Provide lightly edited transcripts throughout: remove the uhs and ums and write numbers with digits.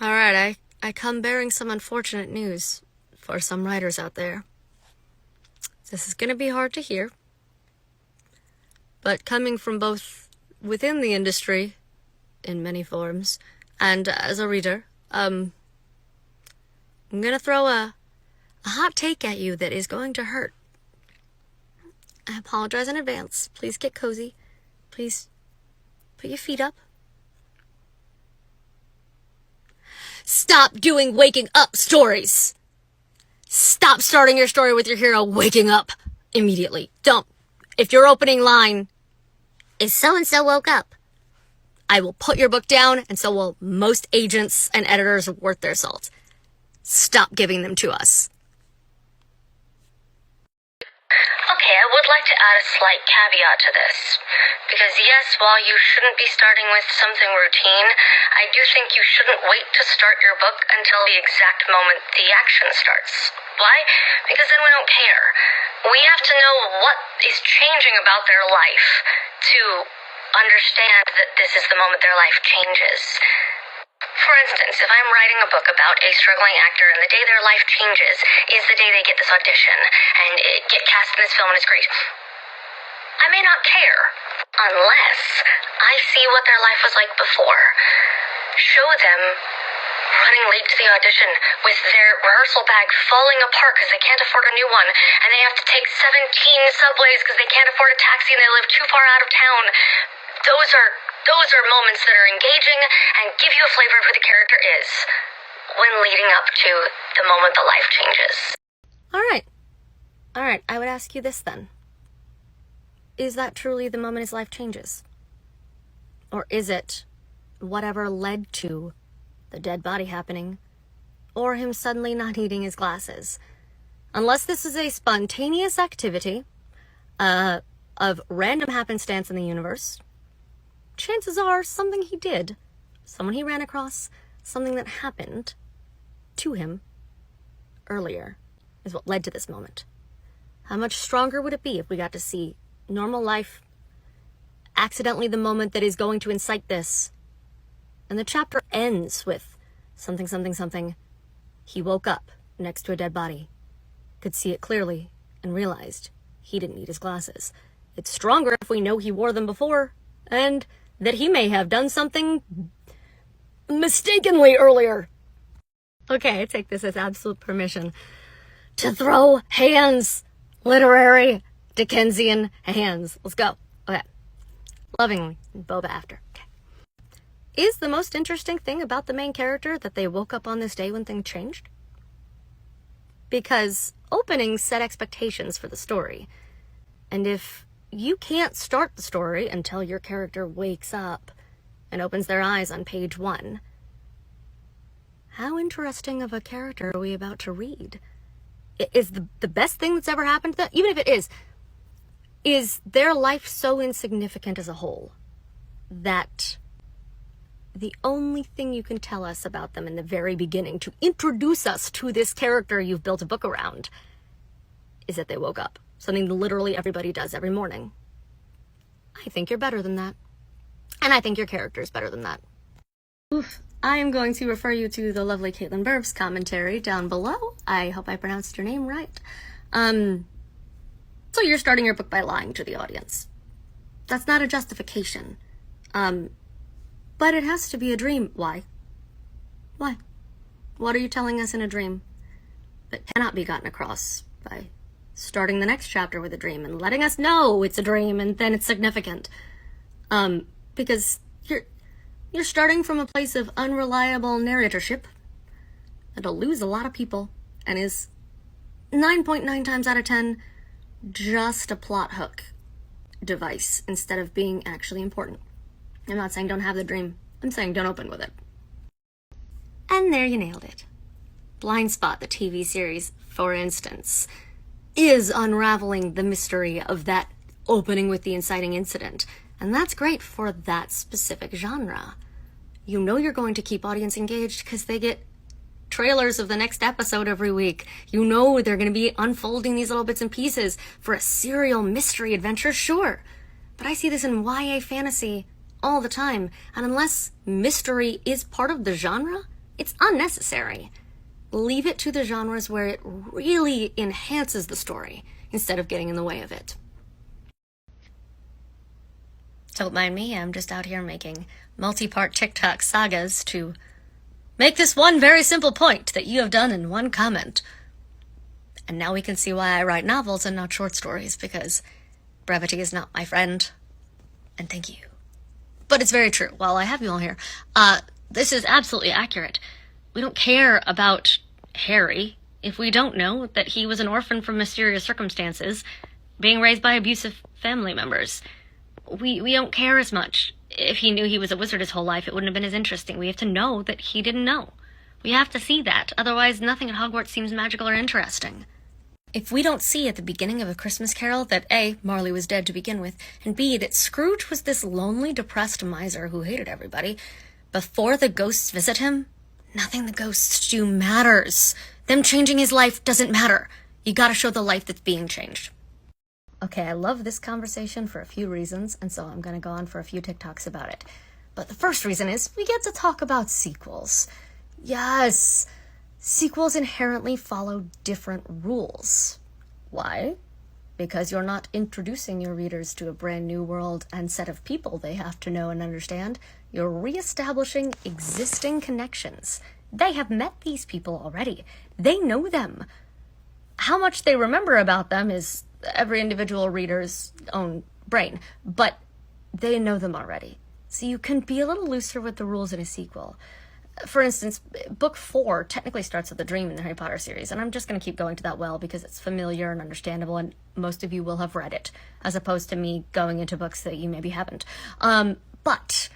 All right, I come bearing some unfortunate news for some writers out there. This is going to be hard to hear, but coming from both within the industry, in many forms, and as a reader, I'm going to throw a hot take at you that is going to hurt. I apologize in advance. Please get cozy. Please put your feet up. Stop doing waking up stories. Stop starting your story with your hero waking up immediately. Don't. If your opening line is so-and-so woke up, I will put your book down, and so will most agents and editors worth their salt. Stop giving them to us. Okay, I would like to add a slight caveat to this. Because yes, while you shouldn't be starting with something routine, I do think you shouldn't wait to start your book until the exact moment the action starts. Why? Because then we don't care. We have to know what is changing about their life to understand that this is the moment their life changes. For instance, if I'm writing a book about a struggling actor and the day their life changes is the day they get this audition and get cast in this film and it's great, I may not care unless I see what their life was like before. Show them running late to the audition with their rehearsal bag falling apart because they can't afford a new one, and they have to take 17 subways because they can't afford a taxi and they live too far out of town. Those are moments that are engaging and give you a flavor of who the character is when leading up to the moment the life changes. All right, I would ask you this then. Is that truly the moment his life changes? Or is it whatever led to the dead body happening, or him suddenly not needing his glasses? Unless this is a spontaneous activity of random happenstance in the universe, chances are something he did, someone he ran across, something that happened to him earlier is what led to this moment. How much stronger would it be if we got to see normal life, accidentally the moment that is going to incite this, and the chapter ends with something, something, something. He woke up next to a dead body, could see it clearly, and realized he didn't need his glasses. It's stronger if we know he wore them before, and that he may have done something mistakenly earlier. Okay, I take this as absolute permission to throw hands, literary Dickensian hands. Let's go. Okay. Lovingly, Boba after. Okay. Is the most interesting thing about the main character that they woke up on this day when things changed? Because openings set expectations for the story. And if you can't start the story until your character wakes up and opens their eyes on page 1, how interesting of a character are we about to read? Is the best thing that's ever happened to them, even if it is their life so insignificant as a whole that the only thing you can tell us about them in the very beginning to introduce us to this character you've built a book around is that they woke up. Something literally everybody does every morning. I think you're better than that. And I think your character is better than that. Oof. I am going to refer you to the lovely Caitlin Burb's commentary down below. I hope I pronounced your name right. So you're starting your book by lying to the audience. That's not a justification. But it has to be a dream. Why? Why? What are you telling us in a dream that cannot be gotten across by starting the next chapter with a dream and letting us know it's a dream and then it's significant? Because you're starting from a place of unreliable narratorship that'll lose a lot of people and is 9.9 times out of 10 just a plot hook device instead of being actually important. I'm not saying don't have the dream. I'm saying don't open with it. And there you nailed it. Blind Spot, the TV series, for instance, is unraveling the mystery of that opening with the inciting incident. And that's great for that specific genre. You know you're going to keep audience engaged because they get trailers of the next episode every week. You know they're going to be unfolding these little bits and pieces for a serial mystery adventure, sure. But I see this in YA fantasy all the time. And unless mystery is part of the genre, It's unnecessary. Leave it to the genres where it really enhances the story instead of getting in the way of it. Don't mind me, I'm just out here making multi-part TikTok sagas to make this one very simple point that you have done in one comment. And now we can see why I write novels and not short stories, because brevity is not my friend. And thank you. But it's very true. While I have you all here, this is absolutely accurate. We don't care about Harry if we don't know that he was an orphan from mysterious circumstances, being raised by abusive family members. We don't care as much. If he knew he was a wizard his whole life, it wouldn't have been as interesting. We have to know that he didn't know. We have to see that. Otherwise, nothing at Hogwarts seems magical or interesting. If we don't see at the beginning of A Christmas Carol that A, Marley was dead to begin with, and B, that Scrooge was this lonely, depressed miser who hated everybody, before the ghosts visit him, nothing the ghosts do matters. Them changing his life doesn't matter. You gotta show the life that's being changed. Okay, I love this conversation for a few reasons, and so I'm gonna go on for a few TikToks about it. But the first reason is we get to talk about sequels. Yes, sequels inherently follow different rules. Why? Because you're not introducing your readers to a brand new world and set of people they have to know and understand. You're reestablishing existing connections. They have met these people already. They know them. How much they remember about them is every individual reader's own brain, but they know them already. So you can be a little looser with the rules in a sequel. For instance, book 4 technically starts with a dream in the Harry Potter series, and I'm just going to keep going to that well because it's familiar and understandable, and most of you will have read it, as opposed to me going into books that you maybe haven't. But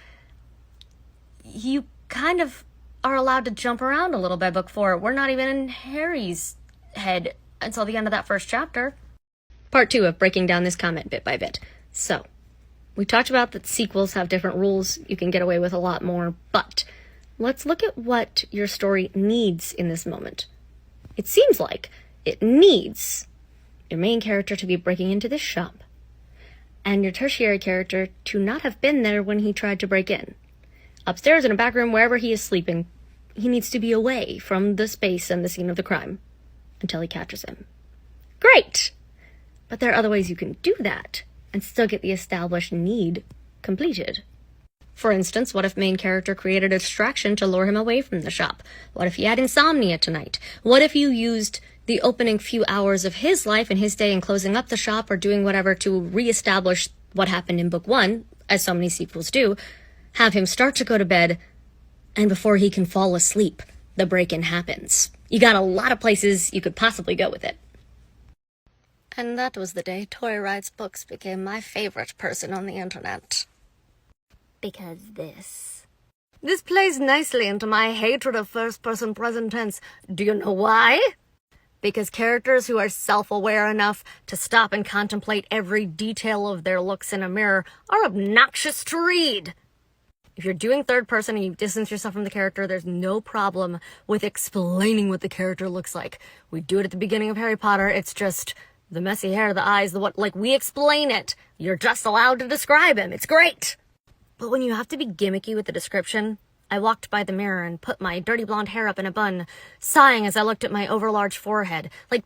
you kind of are allowed to jump around a little by book 4. We're not even in Harry's head until the end of that first chapter. Part 2 of breaking down this comment bit by bit. So, we talked about that sequels have different rules. You can get away with a lot more, but let's look at what your story needs in this moment. It seems like it needs your main character to be breaking into this shop, and your tertiary character to not have been there when he tried to break in. Upstairs in a back room, wherever he is sleeping, he needs to be away from the space and the scene of the crime until he catches him. Great! But there are other ways you can do that and still get the established need completed. For instance, what if main character created a distraction to lure him away from the shop? What if he had insomnia tonight? What if you used the opening few hours of his life and his day in closing up the shop or doing whatever to reestablish what happened in book 1, as so many sequels do, have him start to go to bed, and before he can fall asleep, the break-in happens. You got a lot of places you could possibly go with it. And that was the day Tori Wright's books became my favorite person on the internet. Because this plays nicely into my hatred of first-person present tense. Do you know why? Because characters who are self-aware enough to stop and contemplate every detail of their looks in a mirror are obnoxious to read. If you're doing third person and you distance yourself from the character, there's no problem with explaining what the character looks like. We do it at the beginning of Harry Potter. It's just the messy hair, the eyes, the what, like, we explain it. You're just allowed to describe him. It's great. But when you have to be gimmicky with the description, I walked by the mirror and put my dirty blonde hair up in a bun, sighing as I looked at my overlarge forehead. Like,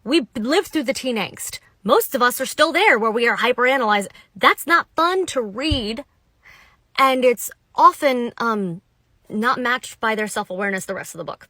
we lived through the teen angst. Most of us are still there where we are hyperanalyzed. That's not fun to read. And it's often, not matched by their self-awareness the rest of the book.